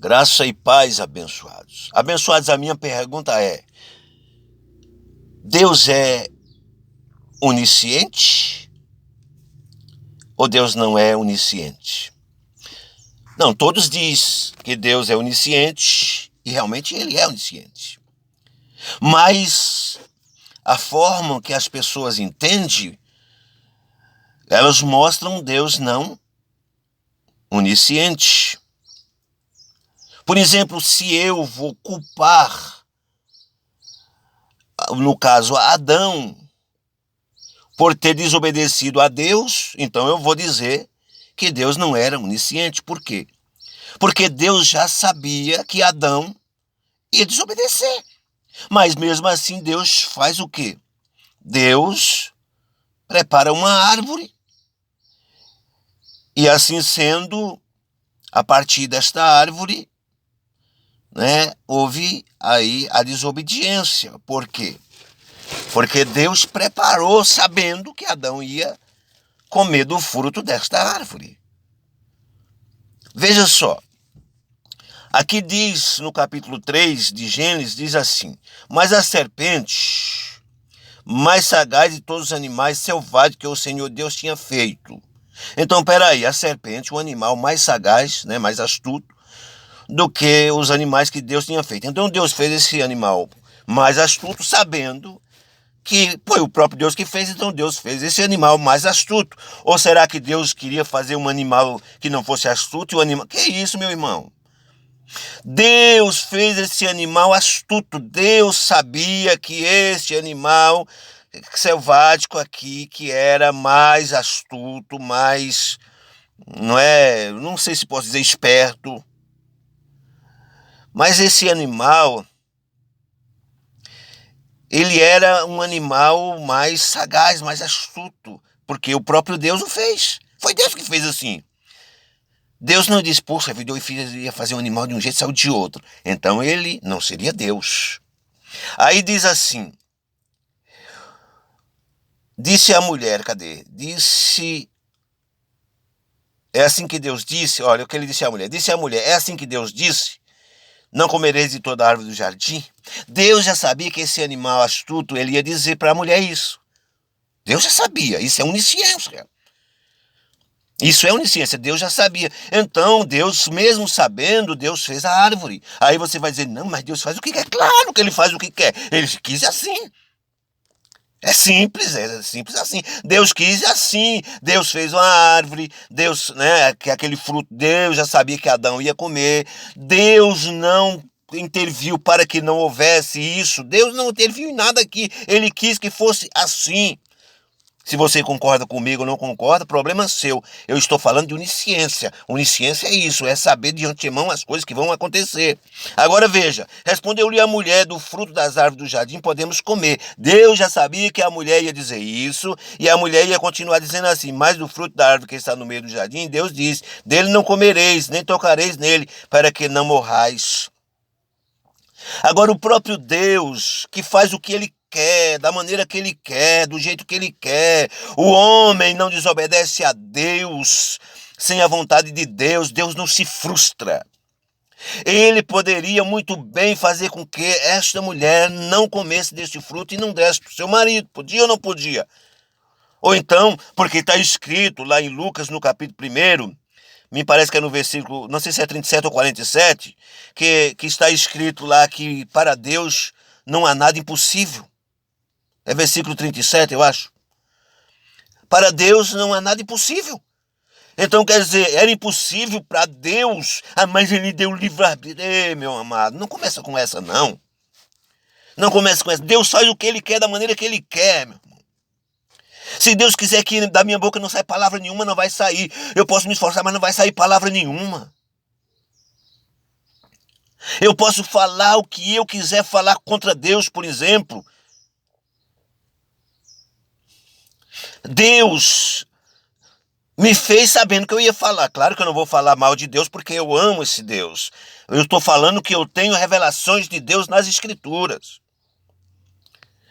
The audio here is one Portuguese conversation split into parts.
Graça e paz, abençoados. Abençoados, a minha pergunta é: Deus é onisciente ou Deus não é onisciente? Não, todos dizem que Deus é onisciente e realmente ele é onisciente. Mas a forma que as pessoas entendem, elas mostram Deus não onisciente. Por exemplo, se eu vou culpar, no caso, Adão, por ter desobedecido a Deus, então eu vou dizer que Deus não era onisciente. Por quê? Porque Deus já sabia que Adão ia desobedecer. Mas mesmo assim Deus faz o quê? Deus prepara uma árvore e assim sendo, a partir desta árvore, houve aí a desobediência. Por quê? Porque Deus preparou sabendo que Adão ia comer do fruto desta árvore. Veja só, aqui diz no capítulo 3 de Gênesis, diz assim: mas a serpente, mais sagaz de todos os animais selvagens que o Senhor Deus tinha feito. Então, peraí, a serpente, o animal mais sagaz, mais astuto, do que os animais que Deus tinha feito. Então Deus fez esse animal mais astuto, sabendo que foi o próprio Deus que fez, então Deus fez esse animal mais astuto. Ou será que Deus queria fazer um animal que não fosse astuto? E o animal... Que isso, meu irmão? Deus fez esse animal astuto. Deus sabia que este animal selvático aqui, que era mais astuto, mais... não sei se posso dizer esperto, mas esse animal, ele era um animal mais sagaz, mais astuto, porque o próprio Deus o fez. Foi Deus que fez assim. Deus não disse, poxa, eu ia fazer um animal de um jeito e saiu de outro. Então ele não seria Deus. Aí diz assim, disse a mulher, é assim que Deus disse, olha o que ele disse à mulher. Disse a mulher, é assim que Deus disse, não comereis de toda a árvore do jardim? Deus já sabia que esse animal astuto, ele ia dizer para a mulher isso. Deus já sabia, isso é onisciência. Isso é onisciência, Deus já sabia. Então, Deus, mesmo sabendo, Deus fez a árvore. Aí você vai dizer, não, mas Deus faz o que quer. Claro que ele faz o que quer. Ele quis assim. É simples assim. Deus quis assim. Deus fez uma árvore. Deus, que aquele fruto, Deus já sabia que Adão ia comer. Deus não interviu para que não houvesse isso. Deus não interviu em nada aqui. Ele quis que fosse assim. Se você concorda comigo ou não concorda, problema seu. Eu estou falando de onisciência. Onisciência é isso, é saber de antemão as coisas que vão acontecer. Agora veja, respondeu-lhe a mulher, do fruto das árvores do jardim podemos comer. Deus já sabia que a mulher ia dizer isso, e a mulher ia continuar dizendo assim, mas do fruto da árvore que está no meio do jardim, Deus diz, dele não comereis, nem tocareis nele, para que não morrais. Agora o próprio Deus, que faz o que ele quer, da maneira que ele quer, do jeito que ele quer. O homem não desobedece a Deus sem a vontade de Deus. Deus não se frustra. Ele poderia muito bem fazer com que esta mulher não comesse deste fruto e não desse para o seu marido. Podia ou não podia? Ou então, porque está escrito lá em Lucas, no capítulo 1, me parece que é no versículo, não sei se é 37 ou 47, que está escrito lá que para Deus não há nada impossível. É versículo 37, eu acho. Para Deus não há nada impossível. Então, quer dizer, era impossível para Deus, mas ele deu livre-arbítrio. Ei, meu amado, não começa com essa, não. Não começa com essa. Deus faz o que ele quer, da maneira que ele quer, meu irmão. Se Deus quiser que da minha boca não saia palavra nenhuma, não vai sair. Eu posso me esforçar, mas não vai sair palavra nenhuma. Eu posso falar o que eu quiser falar contra Deus, por exemplo. Deus me fez sabendo que eu ia falar. Claro que eu não vou falar mal de Deus porque eu amo esse Deus. Eu estou falando que eu tenho revelações de Deus nas Escrituras.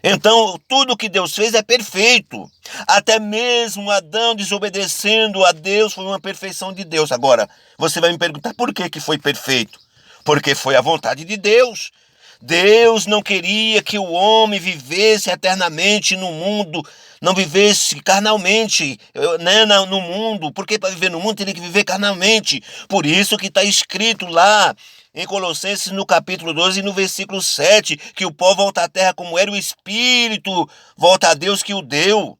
Então, tudo que Deus fez é perfeito. Até mesmo Adão desobedecendo a Deus foi uma perfeição de Deus. Agora, você vai me perguntar por que foi perfeito? porque foi a vontade de Deus. Deus não queria que o homem vivesse eternamente no mundo, não vivesse carnalmente, né, no mundo, porque para viver no mundo teria que viver carnalmente. Por isso que está escrito lá em Colossenses, no capítulo 12, no versículo 7, que o pó volta à terra como era, o Espírito volta a Deus que o deu.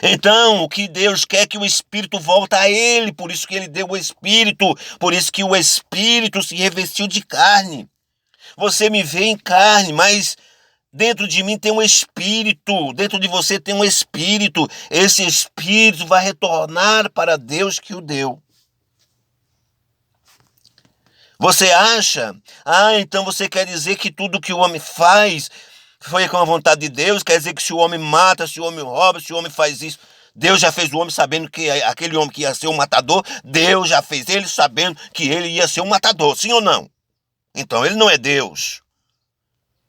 Então, o que Deus quer é que o Espírito volta a Ele, por isso que Ele deu o Espírito, por isso que o Espírito se revestiu de carne. Você me vê em carne, mas dentro de mim tem um Espírito, dentro de você tem um Espírito. Esse Espírito vai retornar para Deus que o deu. Você acha? Então você quer dizer que tudo que o homem faz foi com a vontade de Deus? Quer dizer que se o homem mata, se o homem rouba, se o homem faz isso, Deus já fez o homem sabendo que aquele homem que ia ser um matador, Deus já fez ele sabendo que ele ia ser um matador, sim ou não? Então ele não é Deus.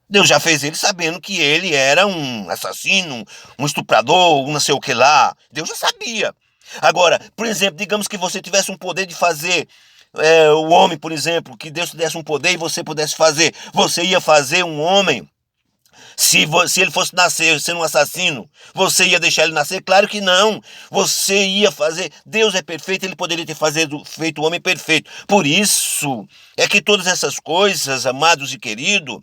Deus já fez ele sabendo que ele era um assassino, um estuprador, um não sei o que lá. Deus já sabia. Agora, por exemplo, digamos que você tivesse um poder de fazer o homem, por exemplo, que Deus te desse um poder e você pudesse fazer. Você ia fazer um homem. Se ele fosse nascer sendo um assassino, você ia deixar ele nascer? Claro que não. Você ia fazer. Deus é perfeito, ele poderia ter feito o homem perfeito. Por isso é que todas essas coisas, amados e queridos,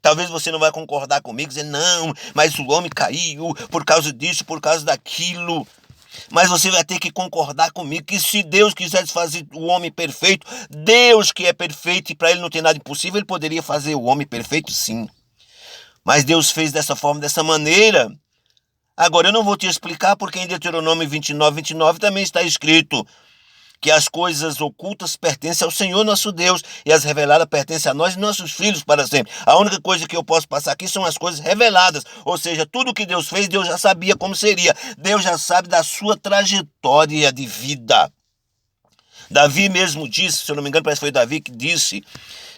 talvez você não vai concordar comigo, dizer, não, mas o homem caiu por causa disso, por causa daquilo. Mas você vai ter que concordar comigo que se Deus quisesse fazer o homem perfeito, Deus que é perfeito e para ele não tem nada impossível, ele poderia fazer o homem perfeito sim. Mas Deus fez dessa forma, dessa maneira. Agora eu não vou te explicar porque em Deuteronômio 29 também está escrito que as coisas ocultas pertencem ao Senhor nosso Deus e as reveladas pertencem a nós e nossos filhos para sempre. A única coisa que eu posso passar aqui são as coisas reveladas, ou seja, tudo que Deus fez, Deus já sabia como seria. Deus já sabe da sua trajetória de vida. Davi mesmo disse, se eu não me engano, parece que foi Davi que disse,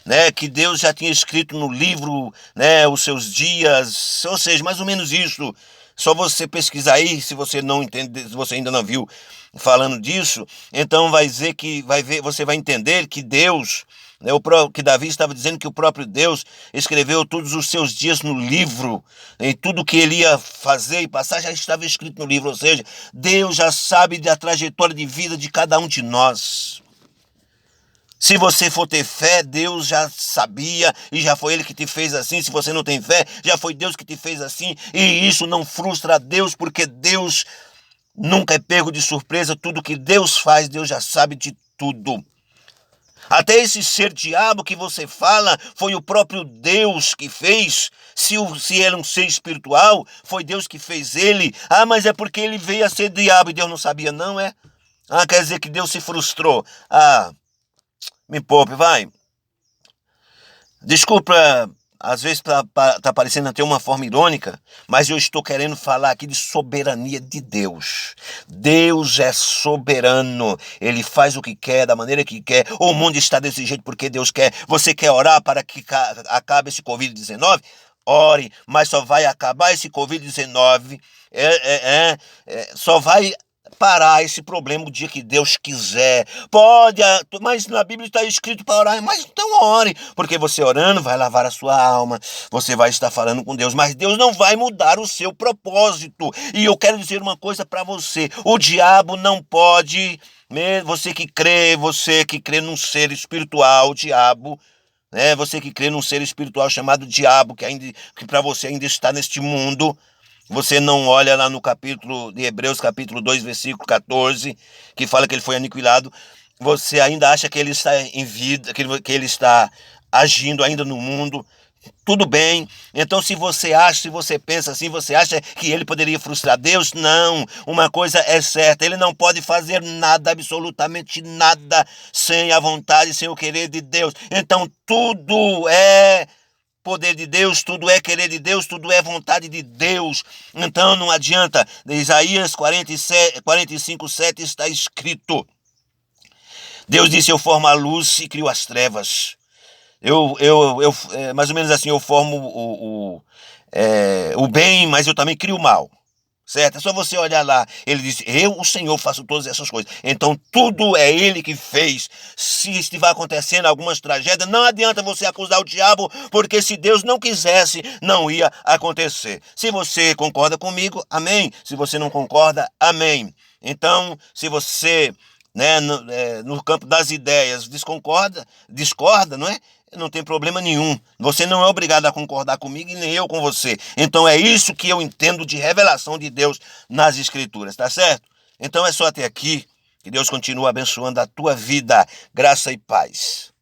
né, que Deus já tinha escrito no livro, né, os seus dias, ou seja, mais ou menos isso. Só você pesquisar aí, se você não entende, se você ainda não viu falando disso, então você vai entender que Deus, né, que Davi estava dizendo que o próprio Deus escreveu todos os seus dias no livro, e tudo que ele ia fazer e passar já estava escrito no livro, ou seja, Deus já sabe da trajetória de vida de cada um de nós. Se você for ter fé, Deus já sabia e já foi Ele que te fez assim. Se você não tem fé, já foi Deus que te fez assim. E isso não frustra Deus, porque Deus nunca é pego de surpresa. Tudo que Deus faz, Deus já sabe de tudo. Até esse ser diabo que você fala, foi o próprio Deus que fez. Se ele é um ser espiritual, foi Deus que fez ele. Mas é porque ele veio a ser diabo e Deus não sabia, não é? Quer dizer que Deus se frustrou. Me poupe, vai. Desculpa, às vezes tá parecendo até uma forma irônica, mas eu estou querendo falar aqui de soberania de Deus. Deus é soberano, Ele faz o que quer, da maneira que quer. O mundo está desse jeito porque Deus quer. Você quer orar para que acabe esse Covid-19? Ore, mas só vai acabar esse Covid-19, só vai parar esse problema o dia que Deus quiser. Pode, mas na Bíblia está escrito para orar, mas então ore, porque você orando vai lavar a sua alma, você vai estar falando com Deus, mas Deus não vai mudar o seu propósito. E eu quero dizer uma coisa para você, o diabo não pode, você que crê num ser espiritual, o diabo, você que crê num ser espiritual chamado diabo, que para você ainda está neste mundo. Você não olha lá no capítulo de Hebreus, capítulo 2, versículo 14, que fala que ele foi aniquilado. Você ainda acha que ele está em vida, que ele está agindo ainda no mundo. Tudo bem. Então, se você pensa assim, você acha que ele poderia frustrar Deus? Não. Uma coisa é certa, ele não pode fazer nada, absolutamente nada, sem a vontade, sem o querer de Deus. Então, tudo é poder de Deus, tudo é querer de Deus, tudo é vontade de Deus. Então não adianta. Isaías 45:7 está escrito. Deus disse, eu formo a luz e crio as trevas. Mais ou menos assim, eu formo o bem, mas eu também crio o mal. certo? É só você olhar lá. Ele disse, eu, o Senhor, faço todas essas coisas. Então tudo é Ele que fez. Se estiver acontecendo algumas tragédias, não adianta você acusar o diabo, porque se Deus não quisesse, não ia acontecer. Se você concorda comigo, amém. Se você não concorda, amém. Então, se você, né, no campo das ideias discorda, não é? Não tem problema nenhum. Você não é obrigado a concordar comigo e nem eu com você. Então é isso que eu entendo de revelação de Deus nas Escrituras, tá certo? Então é só até aqui. Que Deus continue abençoando a tua vida. Graça e paz.